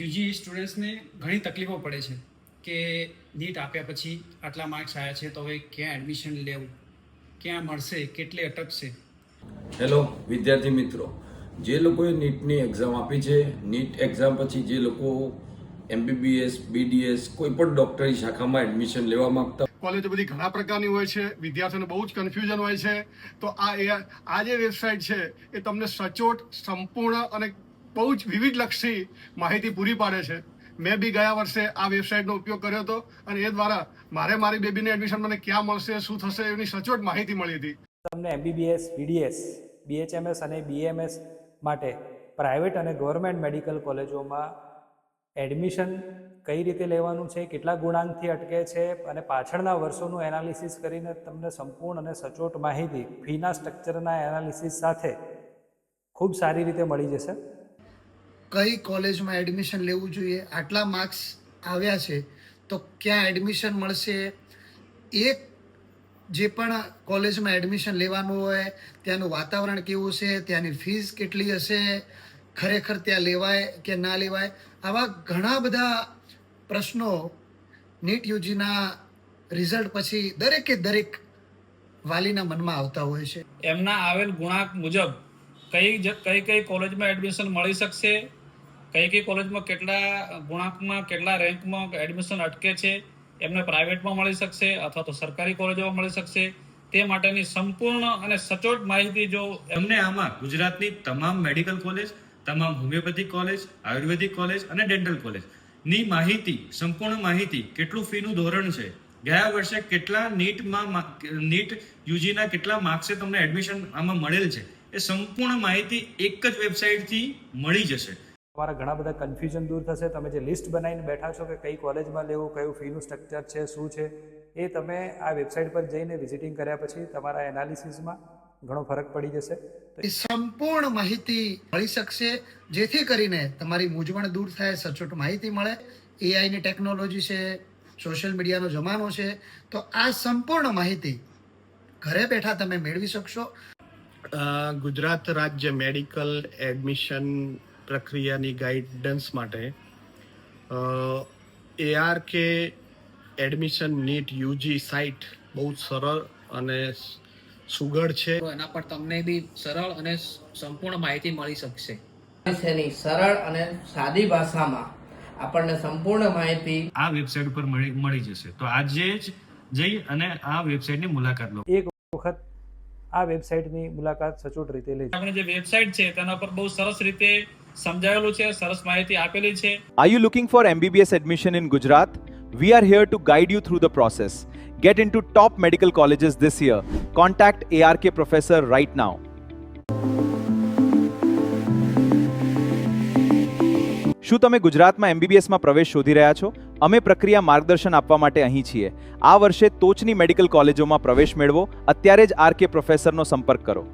UG સ્ટુડન્ટ્સને ઘણી તકલીફો પડે છે કે નીટ આપ્યા પછી આટલા માર્ક્સ આવ્યા છે તો હવે ક્યાં એડમિશન લેવું, ક્યાં મળશે, કેટલે અટકશે. હેલો વિદ્યાર્થી મિત્રો, જે લોકોએ નીટની એક્ઝામ આપી છે, નીટ એક્ઝામ પછી જે લોકો MBBS, BDS કોઈ પણ ડોક્ટરી શાખામાં એડમિશન લેવા માંગતા કોલેજો બધી ઘણા પ્રકારની હોય છે, વિદ્યાર્થીઓને બહુ જ કન્ફ્યુઝન હોય છે. તો આ જે વેબસાઇટ છે એ તમને સચોટ, સંપૂર્ણ અને બહુ જ વિવિધલક્ષી માહિતી પૂરી પાડે છે. મેં બી ગયા વર્ષે આ વેબસાઇટનો ઉપયોગ કર્યો હતો અને એ દ્વારા મારી બેબીને એડમિશન મને ક્યાં મળશે, શું થશે એની સચોટ માહિતી મળી હતી. તમને MBBS, BDS, BHMS અને BAMS માટે પ્રાઇવેટ અને ગવર્મેન્ટ મેડિકલ કોલેજોમાં એડમિશન કઈ રીતે લેવાનું છે, કેટલા ગુણાંકથી અટકે છે અને પાછળના વર્ષોનું એનાલિસિસ કરીને તમને સંપૂર્ણ અને સચોટ માહિતી ફીના સ્ટ્રક્ચરના એનાલિસિસ સાથે ખૂબ સારી રીતે મળી જશે. કઈ કોલેજમાં એડમિશન લેવું જોઈએ, આટલા માર્ક્સ આવ્યા છે તો ક્યાં એડમિશન મળશે, એક જે પણ કોલેજમાં એડમિશન લેવાનું હોય ત્યાંનું વાતાવરણ કેવું છે, ત્યાંની ફીસ કેટલી હશે, ખરેખર ત્યાં લેવાય કે ના લેવાય, આવા ઘણા બધા પ્રશ્નો નીટ યુજીના રિઝલ્ટ પછી દરેક વાલીના મનમાં આવતા હોય છે. એમના આવેલ ગુણાંક મુજબ કઈ કોલેજમાં એડમિશન મળી શકશે, કઈ કોલેજમાં કેટલા ગુણાંકમાં, કેટલા રેન્કમાં એડમિશન અટકે છે, એમને પ્રાઇવેટમાં મળી શકશે અથવા તો સરકારી કોલેજોમાં મળી શકશે, તે માટેની સંપૂર્ણ અને સચોટ માહિતી જો એમને આમાં ગુજરાતની તમામ મેડિકલ કોલેજ, તમામ હોમિયોપેથિક કોલેજ, આયુર્વેદિક કોલેજ અને ડેન્ટલ કોલેજની માહિતી, સંપૂર્ણ માહિતી, કેટલું ફીનું ધોરણ છે, ગયા વર્ષે કેટલા નીટ યુજીના કેટલા માર્ક્સે તમને એડમિશન આમાં મળેલ છે, એ સંપૂર્ણ માહિતી એક જ વેબસાઇટથી મળી જશે. તમારા ઘણા બધા કન્ફ્યુઝન દૂર થશે. તમે જે લિસ્ટ બનાવીને બેઠા છો કે કઈ કોલેજમાં લેવું, કયું ફીનું સ્ટ્રક્ચર છે, શું છે, એ તમે આ વેબસાઇટ પર જઈને વિઝિટિંગ કર્યા પછી તમારા એનાલિસિસમાં ઘણો ફરક પડી જશે. એ સંપૂર્ણ માહિતી મળી શકશે, જેથી કરીને તમારી મૂંઝવણ દૂર થાય, સચોટ માહિતી મળે. AIની ટેકનોલોજી છે, સોશિયલ મીડિયાનો જમાનો છે, તો આ સંપૂર્ણ માહિતી ઘરે બેઠા તમે મેળવી શકશો. ગુજરાત રાજ્ય મેડિકલ એડમિશન પ્રક્રિયાની ગાઈડન્સ માટે ARK admission NEET UG site બહુ સરળ અને સુઘડ છે. એના પર તમને બી સરળ અને સંપૂર્ણ માહિતી મળી શકશે. વિષયની સરળ અને સાદી ભાષામાં આપણને સંપૂર્ણ માહિતી આ વેબસાઇટ ઉપર મળી જશે. તો આજે જ જઈ અને આ વેબસાઇટની મુલાકાત લો. એક વખત આ વેબસાઇટની મુલાકાત સચોટ રીતે લેજો. આપણે જે વેબસાઇટ છે તેના પર બહુ સરસ રીતે સમજાવેલું છે, સરસ માહિતી આપેલી છે. Are you looking for MBBS admission in Gujarat? We are here to guide you through the process. Get into top medical colleges this year. Contact ARK professor right now. શું તમે ગુજરાતમાં MBBSમાં પ્રવેશ શોધી રહ્યા છો? અમે પ્રક્રિયા માર્ગદર્શન આપવા માટે અહીં છીએ. આ વર્ષે ટોચની મેડિકલ કોલેજોમાં પ્રવેશ મેળવો. અત્યારે જ ARK પ્રોફેસરનો સંપર્ક કરો.